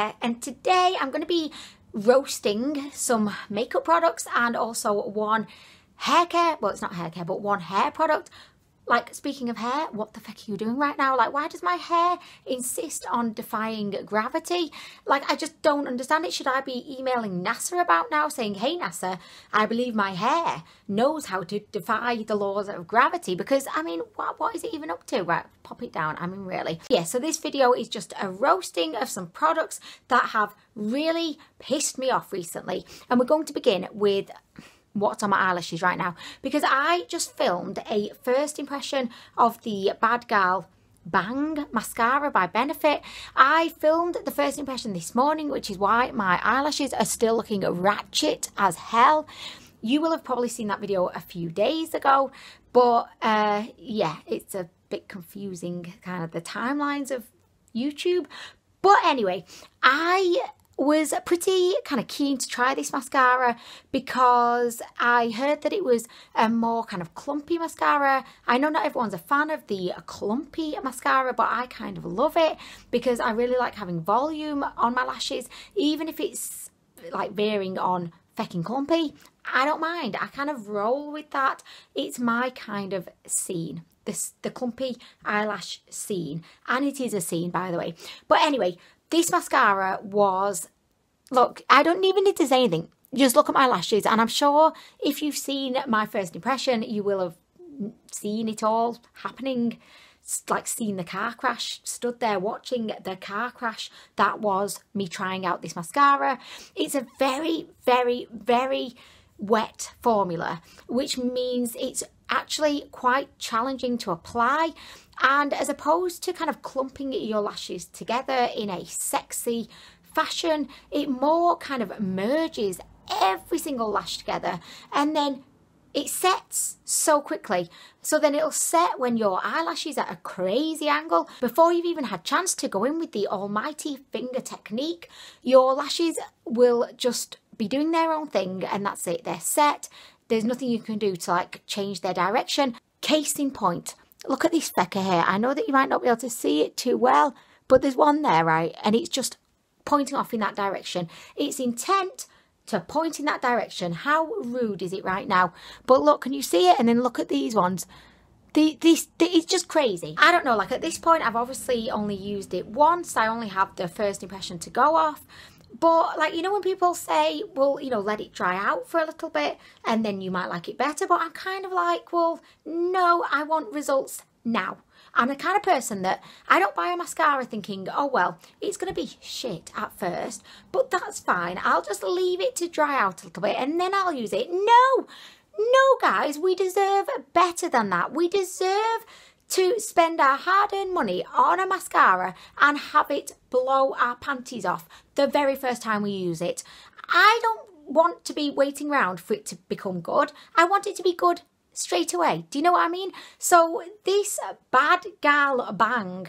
hair, and today I'm going to be roasting some makeup products and also one hair care, well it's not hair care, but one hair product. Like, speaking of hair, what the fuck are you doing right now? Like, why does my hair insist on defying gravity? Like, I just don't understand it. Should I be emailing NASA about now saying, hey NASA, I believe my hair knows how to defy the laws of gravity? Because, I mean, what is it even up to? Right, pop it down. I mean, really. Yeah, so this video is just a roasting of some products that have really pissed me off recently. And we're going to begin with what's on my eyelashes right now, because I just filmed a first impression of the Bad Gal Bang mascara by Benefit. I filmed the first impression this morning, which is why my eyelashes are still looking ratchet as hell. You will have probably seen that video a few days ago, but yeah, it's a bit confusing, kind of the timelines of YouTube. But anyway, I was pretty kind of keen to try this mascara because I heard that it was a more kind of clumpy mascara. I know not everyone's a fan of the clumpy mascara, but I kind of love it because I really like having volume on my lashes, even if it's like veering on fecking clumpy. I don't mind. I kind of roll with that. It's my kind of scene. The clumpy eyelash scene, and it is a scene, by the way. But anyway, this mascara was, look, I don't even need to say anything. Just look at my lashes, and I'm sure if you've seen my first impression, you will have seen it all happening. Like, seen the car crash, stood there watching the car crash. That was me trying out this mascara. It's a very, very, very wet formula, which means it's actually quite challenging to apply, and as opposed to kind of clumping your lashes together in a sexy fashion, it more kind of merges every single lash together, and then it sets so quickly. So then it'll set when your eyelashes are at a crazy angle. Before you've even had a chance to go in with the almighty finger technique, your lashes will just be doing their own thing, and that's it. They're set. There's nothing you can do to like change their direction. Case in point, look at this fecker here. I know that you might not be able to see it too well, but there's one there, right? And it's just pointing off in that direction. It's intent to point in that direction. How rude is it right now? But look, can you see it? And then look at these ones. It's just crazy. I don't know, like at this point, I've obviously only used it once. I only have the first impression to go off. But like, you know, when people say, well, you know, let it dry out for a little bit and then you might like it better. But I'm kind of like, well, no, I want results now. I'm the kind of person that I don't buy a mascara thinking, oh, well, it's going to be shit at first, but that's fine. I'll just leave it to dry out a little bit and then I'll use it. No, guys, we deserve better than that. We deserve to spend our hard-earned money on a mascara and have it blow our panties off the very first time we use it. I don't want to be waiting around for it to become good. I want it to be good straight away. Do you know what I mean? So this Bad Gal Bang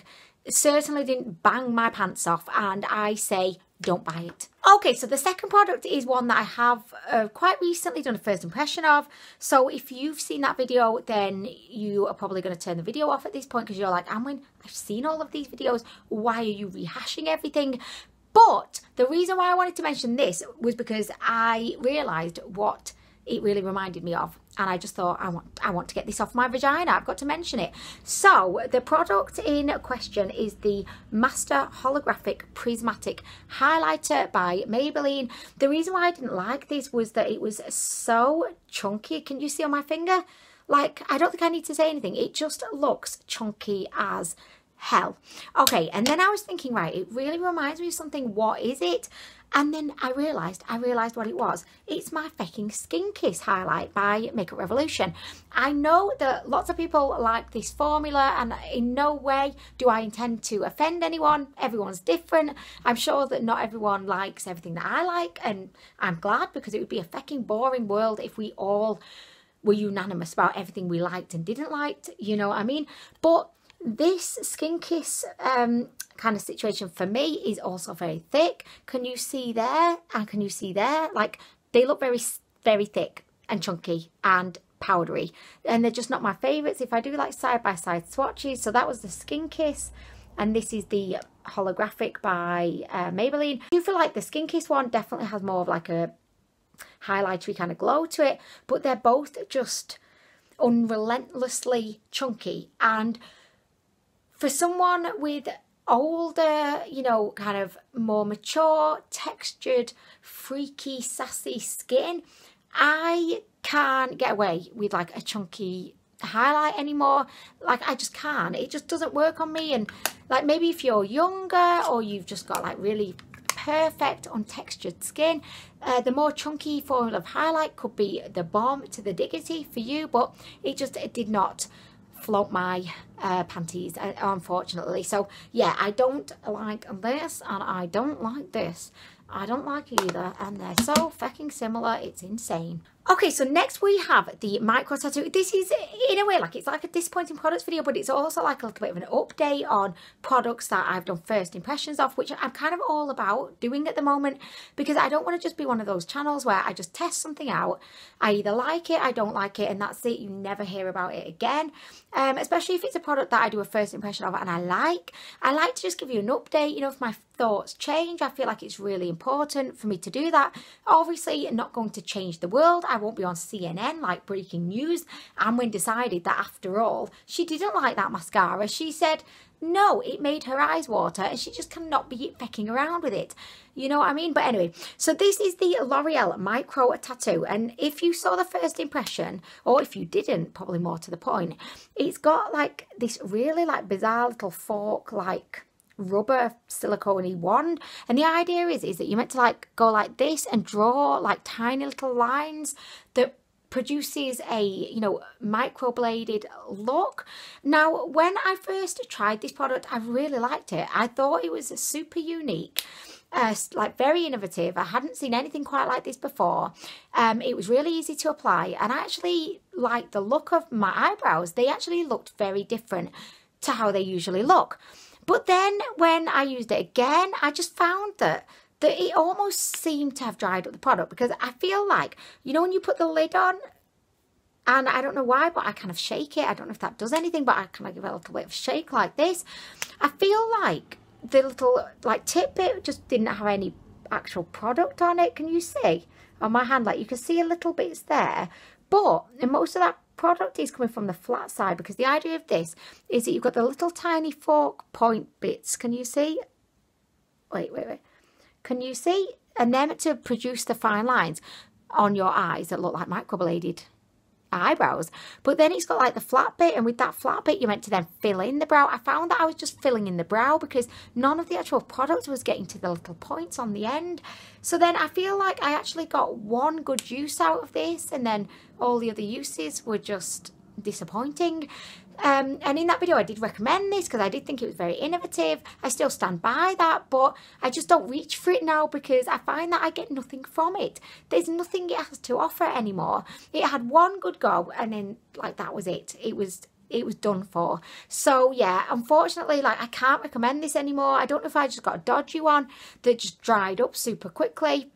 certainly didn't bang my pants off, and I say don't buy it. Okay, so the second product is one that I have quite recently done a first impression of. So if you've seen that video, then you are probably going to turn the video off at this point because you're like, Anwen, I've seen all of these videos. Why are you rehashing everything? But the reason why I wanted to mention this was because I realised what it really reminded me of, and I just thought I want to get this off my vagina. I've got to mention it. So the product in question is the Master Holographic Prismatic Highlighter by Maybelline. The reason why I didn't like this was that it was so chunky. Can you see on my finger? Like, I don't think I need to say anything. It just looks chunky as hell. Okay, and then I was thinking, right, it really reminds me of something. What is it? And then I realised what it was. It's my fecking Skin Kiss highlight by Makeup Revolution. I know that lots of people like this formula, and in no way do I intend to offend anyone. Everyone's different. I'm sure that not everyone likes everything that I like, and I'm glad, because it would be a fecking boring world if we all were unanimous about everything we liked and didn't like, you know what I mean? But this Skin Kiss kind of situation for me is also very thick. Can you see there? And can you see there? Like, they look very, very thick and chunky and powdery, and they're just not my favourites if I do like side-by-side swatches. So that was the Skin Kiss and this is the holographic by Maybelline. I do feel like the Skin Kiss one definitely has more of like a highlightery kind of glow to it, but they're both just unrelentlessly chunky. And for someone with older, you know, kind of more mature, textured, freaky, sassy skin, I can't get away with like a chunky highlight anymore. Like, I just can't. It just doesn't work on me. And like, maybe if you're younger or you've just got like really perfect untextured skin, the more chunky formula of highlight could be the bomb to the diggity for you, but it did not float my panties, unfortunately. So yeah, I don't like this and I don't like this. I don't like either, and they're so fucking similar, it's insane. Okay, so next we have the micro tattoo. This is, in a way, like, it's like a disappointing products video, but it's also like a little bit of an update on products that I've done first impressions of, which I'm kind of all about doing at the moment, because I don't want to just be one of those channels where I just test something out. I either like it, I don't like it, and that's it. You never hear about it again, especially if it's a product that I do a first impression of and I like to just give you an update. You know, if my thoughts change, I feel like it's really important for me to do that. Obviously, not going to change the world. I won't be on CNN like breaking news. Anwen decided that after all, she didn't like that mascara. She said no, it made her eyes water, and she just cannot be fecking around with it. You know what I mean? But anyway, so this is the L'Oreal Micro Tattoo, and if you saw the first impression, or if you didn't, probably more to the point, it's got like this really like bizarre little fork like rubber silicone-y wand, and the idea is that you're meant to like go like this and draw like tiny little lines that produces a, you know, microbladed look. Now, when I first tried this product, I really liked it. I thought it was super unique, like very innovative. I hadn't seen anything quite like this before. It was really easy to apply, and I actually liked the look of my eyebrows. They actually looked very different to how they usually look. But then when I used it again, I just found that it almost seemed to have dried up the product, because I feel like, you know, when you put the lid on, and I don't know why, but I kind of shake it. I don't know if that does anything, but I kind of give it a little bit of a shake like this. I feel like the little like tip bit just didn't have any actual product on it. Can you see on my hand? Like, you can see a little bits there, but most of that product is coming from the flat side, because the idea of this is that you've got the little tiny fork point bits. Can you see? Wait. Can you see? And they're meant to produce the fine lines on your eyes that look like microbladed eyebrows. But then it's got like the flat bit, and with that flat bit you're meant to then fill in the brow. I found that I was just filling in the brow because none of the actual product was getting to the little points on the end. So then I feel like I actually got one good use out of this, and then all the other uses were just disappointing. And in that video I did recommend this because I did think it was very innovative. I still stand by that, but I just don't reach for it now because I find that I get nothing from it. There's nothing it has to offer anymore. It had one good go, and then like that was it. It was done for. So yeah, unfortunately, like, I can't recommend this anymore. I don't know if I just got a dodgy one that just dried up super quickly,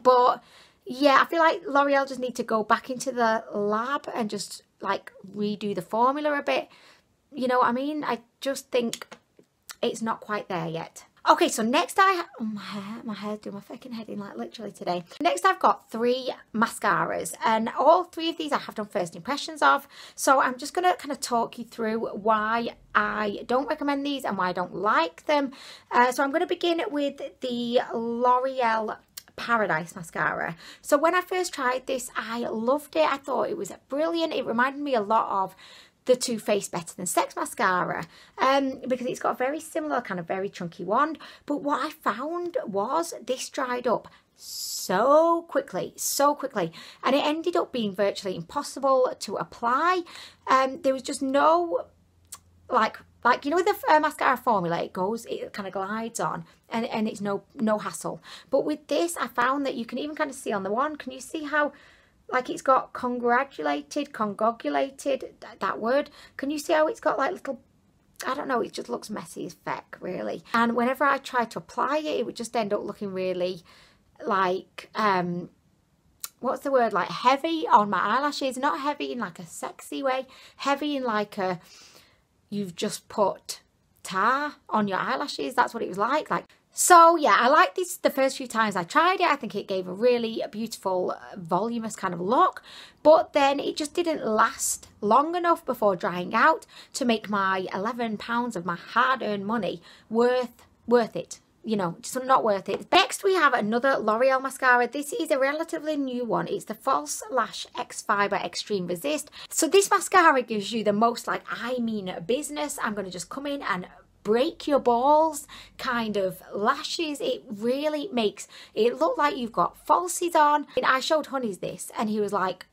but yeah, I feel like L'Oreal just need to go back into the lab and just like redo the formula a bit. You know what I mean? I just think it's not quite there yet. Okay, so next my hair's doing my fucking head in like literally today. Next I've got 3 mascaras, and all 3 of these I have done first impressions of. So I'm just going to kind of talk you through why I don't recommend these and why I don't like them. So I'm going to begin with the L'Oreal Paradise mascara. So when I first tried this, I loved it. I thought it was brilliant. It reminded me a lot of the Too Faced Better Than Sex mascara, because it's got a very similar kind of very chunky wand. But what I found was this dried up so quickly, and it ended up being virtually impossible to apply. There was just no like you know, with the mascara formula, it kind of glides on, and it's no hassle. But with this, I found that you can even kind of see on the wand. Can you see how like it's got congratulated, that word? Can you see how it's got like little, I don't know, it just looks messy as feck, really. And whenever I tried to apply it, it would just end up looking really like what's the word, like heavy on my eyelashes. Not heavy in like a sexy way, heavy in like a, you've just put tar on your eyelashes. That's what it was like. So yeah, I liked this the first few times I tried it. I think it gave a really beautiful, voluminous kind of look, but then it just didn't last long enough before drying out to make my £11 of my hard-earned money worth it. You know, just not worth it. Next we have another L'Oreal mascara. This is a relatively new one. It's the False Lash X Fiber Extreme Resist. So this mascara gives you the most like, I mean business. I'm going to just come in and break your balls kind of lashes. It really makes it look like you've got falsies on. And I showed Honeys this and he was like,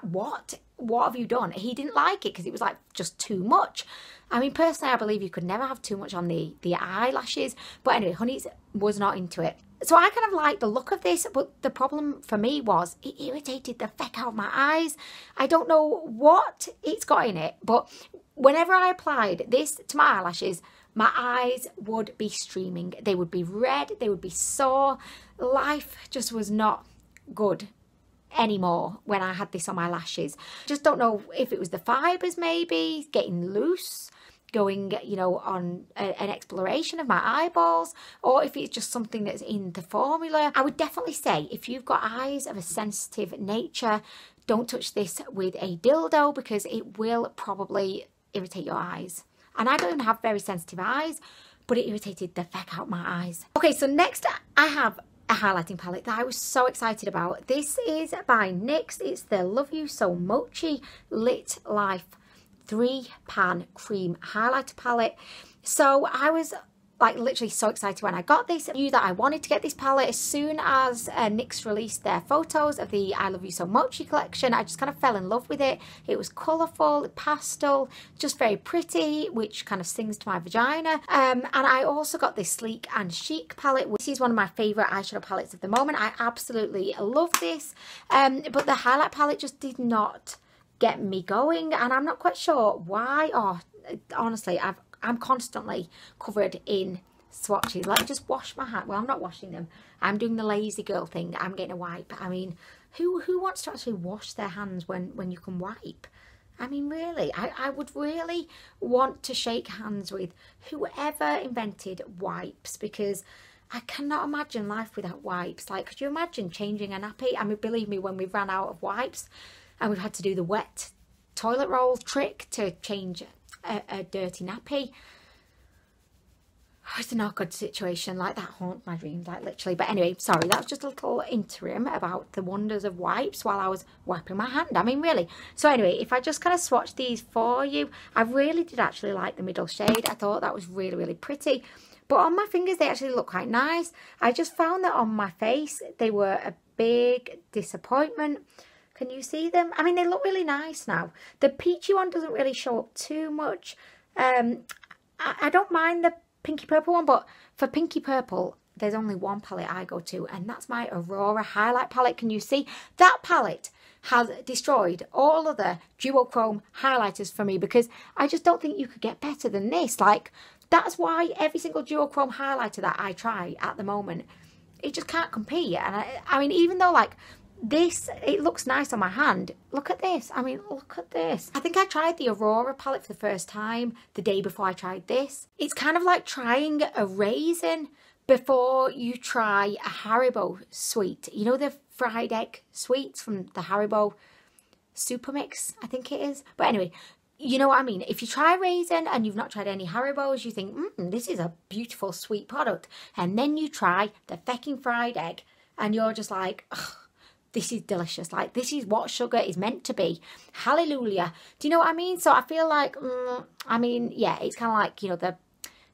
what have you done? He didn't like it because it was like just too much. I mean, personally, I believe you could never have too much on the eyelashes. But anyway, Honeys was not into it. So I kind of liked the look of this, but the problem for me was it irritated the feck out of my eyes. I don't know what it's got in it, but whenever I applied this to my eyelashes, my eyes would be streaming. They would be red. They would be sore. Life just was not good anymore when I had this on my lashes. Just don't know if it was the fibres maybe getting loose, going, you know, on an exploration of my eyeballs, or if it's just something that's in the formula. I would definitely say if you've got eyes of a sensitive nature, don't touch this with a dildo because it will probably irritate your eyes. And I don't even have very sensitive eyes, but it irritated the feck out my eyes. Okay, so next I have a highlighting palette that I was so excited about. This is by NYX. It's the Love You So Mochi Lit Life 3-pan cream highlighter palette. So I was like literally so excited when I got this. I knew that I wanted to get this palette as soon as NYX released their photos of the I Love You So Mochi collection. I just kind of fell in love with it. It was colourful, pastel, just very pretty, which kind of sings to my vagina. And I also got this Sleek and Chic palette. This is one of my favourite eyeshadow palettes of the moment. I absolutely love this. But the highlight palette just did not get me going, and I'm not quite sure why. Oh, honestly, I'm constantly covered in swatches. Let me just wash my hands. Well, I'm not washing them. I'm doing the lazy girl thing. I'm getting a wipe. I mean, who wants to actually wash their hands when you can wipe? I mean, really, I would really want to shake hands with whoever invented wipes, because I cannot imagine life without wipes. Like, could you imagine changing a nappy? I mean, believe me, when we've run out of wipes and we've had to do the wet toilet roll trick to change a dirty nappy, it's an awkward situation. Like, that haunts my dreams, like literally. But anyway, sorry, that was just a little interim about the wonders of wipes while I was wiping my hand. I mean, really. So anyway, if I just kind of swatch these for you, I really did actually like the middle shade. I thought that was really, really pretty. But on my fingers, they actually look quite nice. I just found that on my face, they were a big disappointment. Can you see them? I mean, they look really nice now. The peachy one doesn't really show up too much. I don't mind the pinky purple one, but for pinky purple, there's only one palette I go to, and that's my Aurora highlight palette. Can you see? That palette has destroyed all other duochrome highlighters for me, because I just don't think you could get better than this. Like, that's why every single duochrome highlighter that I try at the moment, it just can't compete. And I mean, even though like this, it looks nice on my hand. Look at this. I mean, look at this. I think I tried the Aurora palette for the first time the day before I tried this. It's kind of like trying a raisin before you try a Haribo sweet. You know the fried egg sweets from the Haribo Super Mix, I think it is. But anyway, you know what I mean. If you try raisin and you've not tried any Haribos, you think, this is a beautiful sweet product. And then you try the fecking fried egg and you're just like, ugh, this is delicious. Like, this is what sugar is meant to be. Hallelujah. Do you know what I mean? So I feel like, I mean, yeah, it's kind of like, you know, the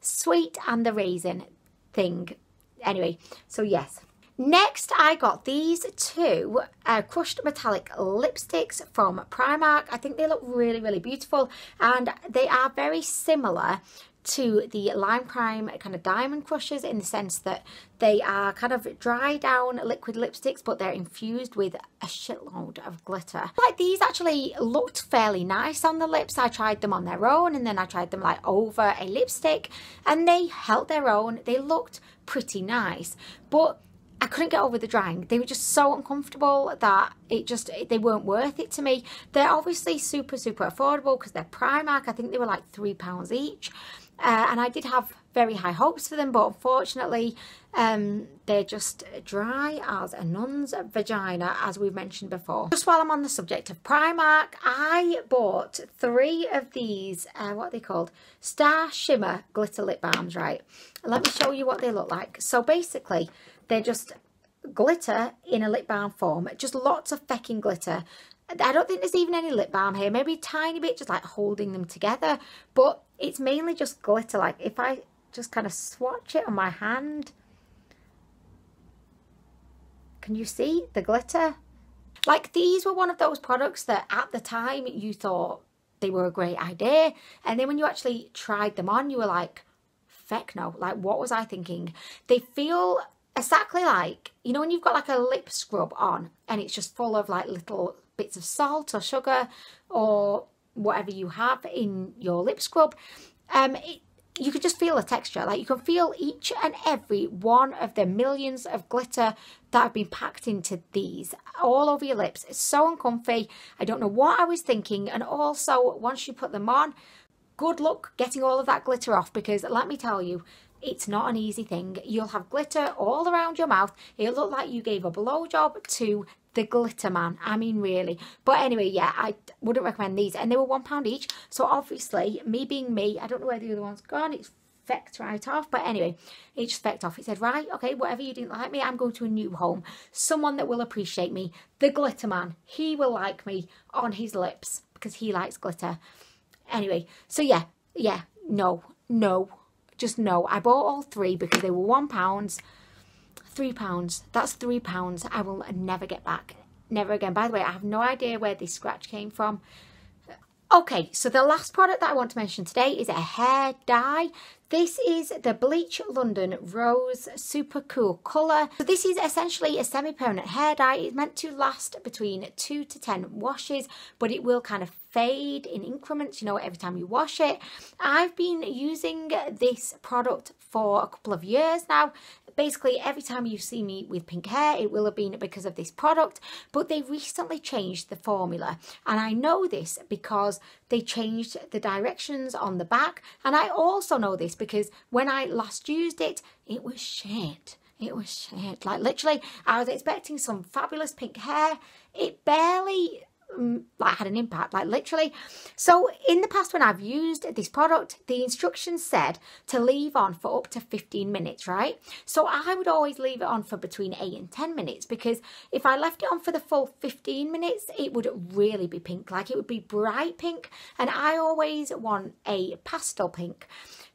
sweet and the raisin thing. Anyway, so yes. Next, I got these two crushed metallic lipsticks from Primark. I think they look really, really beautiful, and they are very similar to the Lime Crime kind of diamond crushes, in the sense that they are kind of dry down liquid lipsticks, but they're infused with a shitload of glitter. Like, these actually looked fairly nice on the lips. I tried them on their own, and then I tried them like over a lipstick, and they held their own. They looked pretty nice, but I couldn't get over the drying. They were just so uncomfortable that they weren't worth it to me. They're obviously super, super affordable because they're Primark. I think they were like £3 each. and I did have very high hopes for them, but unfortunately they're just dry as a nun's vagina, as we've mentioned before. Just while I'm on the subject of Primark, I bought 3 of these what are they called, Star Shimmer glitter lip balms, right? Let me show you what they look like. So basically they're just glitter in a lip balm form, just lots of fecking glitter. I don't think there's even any lip balm here, maybe a tiny bit just like holding them together, but it's mainly just glitter. Like if I just kind of swatch it on my hand, can you see the glitter? Like these were one of those products that at the time you thought they were a great idea, and then when you actually tried them on, you were like, feck no, like what was I thinking? They feel exactly like, you know, when you've got like a lip scrub on and it's just full of like little bits of salt or sugar or whatever you have in your lip scrub, you could just feel the texture. Like you can feel each and every one of the millions of glitter that have been packed into these all over your lips. It's so uncomfy. I don't know what I was thinking. And also once you put them on, good luck getting all of that glitter off, because let me tell you, it's not an easy thing. You'll have glitter all around your mouth. It'll look like you gave a blowjob to the glitter man. I mean, really. But anyway, yeah, I wouldn't recommend these. And they were £1 each. So obviously, me being me, I don't know where the other one's gone. It's fecked right off. But anyway, it just fecked off. It said, right, okay, whatever you didn't like me, I'm going to a new home. Someone that will appreciate me. The glitter man. He will like me on his lips because he likes glitter. Anyway, so yeah, no. Just no. I bought all 3 because they were £1. £3. That's £3 I will never get back. Never again. By the way, I have no idea where this scratch came from. Okay, so the last product that I want to mention today is a hair dye. This is the Bleach London Rose Super Cool Colour. So this is essentially a semi-permanent hair dye. It's meant to last between 2 to 10 washes, but it will kind of fade in increments, you know, every time you wash it. I've been using this product for a couple of years now. Basically, every time you see me with pink hair, it will have been because of this product, but they recently changed the formula. And I know this because they changed the directions on the back. And I also know this because when I last used it, it was shit. It was shit. Like literally, I was expecting some fabulous pink hair. It barely like had an impact, like literally. So in the past when I've used this product, the instructions said to leave on for up to 15 minutes, right? So I would always leave it on for between 8 and 10 minutes, because if I left it on for the full 15 minutes, it would really be pink. Like it would be bright pink, and I always want a pastel pink.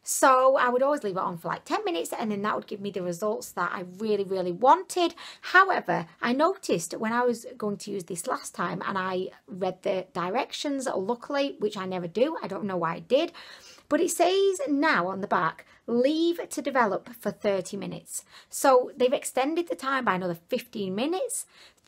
So I would always leave it on for like 10 minutes, and then that would give me the results that I really wanted. However, I noticed when I was going to use this last time and I read the directions, luckily, which I never do. I don't know why I did. But it says now on the back, leave to develop for 30 minutes. So they've extended the time by another 15 minutes.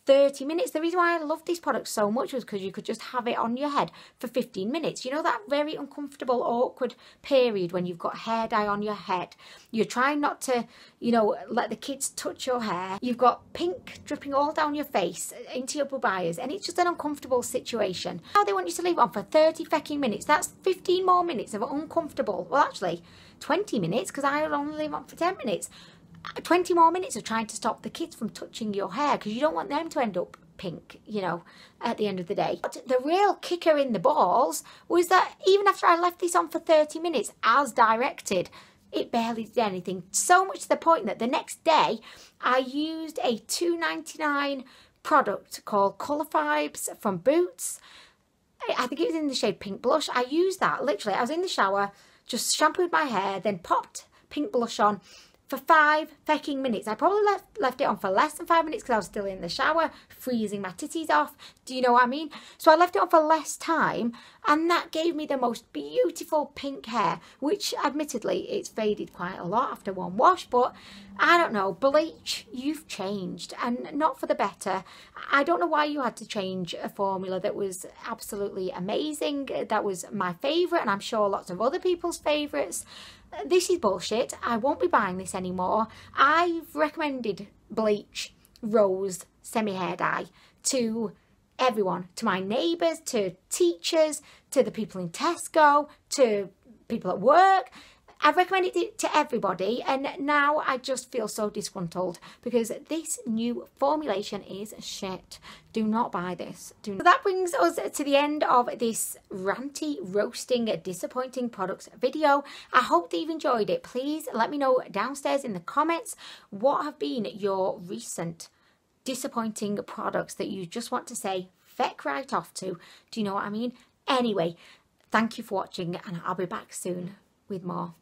30 minutes. The reason why I love this product so much was because you could just have it on your head for 15 minutes. You know that very uncomfortable, awkward period when you've got hair dye on your head. You're trying not to, you know, let the kids touch your hair. You've got pink dripping all down your face into your boobias, and it's just an uncomfortable situation. Now they want you to leave it on for 30 fecking minutes. That's 15 more minutes of uncomfortable. Well, actually, 20 minutes, because I only leave it on for 10 minutes. 20 more minutes of trying to stop the kids from touching your hair, because you don't want them to end up pink, you know, at the end of the day. But the real kicker in the balls was that even after I left this on for 30 minutes as directed, it barely did anything. So much to the point that the next day I used a £2.99 product called Colour Vibes from Boots. I think it was in the shade Pink Blush. I used that literally. I was in the shower, just shampooed my hair, then popped pink blush on for 5 fecking minutes. I probably left it on for less than 5 minutes because I was still in the shower, freezing my titties off. Do you know what I mean? So I left it on for less time, and that gave me the most beautiful pink hair, which admittedly it's faded quite a lot after one wash, but I don't know, Bleach, you've changed, and not for the better. I don't know why you had to change a formula that was absolutely amazing. That was my favourite, and I'm sure lots of other people's favourites. This is bullshit. I won't be buying this anymore. I've recommended Bleach Rose semi-hair dye to everyone, to my neighbours, to teachers, to the people in Tesco, to people at work. I've recommended it to everybody, and now I just feel so disgruntled because this new formulation is shit. Do not buy this. So that brings us to the end of this ranty, roasting, disappointing products video. I hope that you've enjoyed it. Please let me know downstairs in the comments what have been your recent disappointing products that you just want to say feck right off to. Do you know what I mean? Anyway, thank you for watching, and I'll be back soon with more.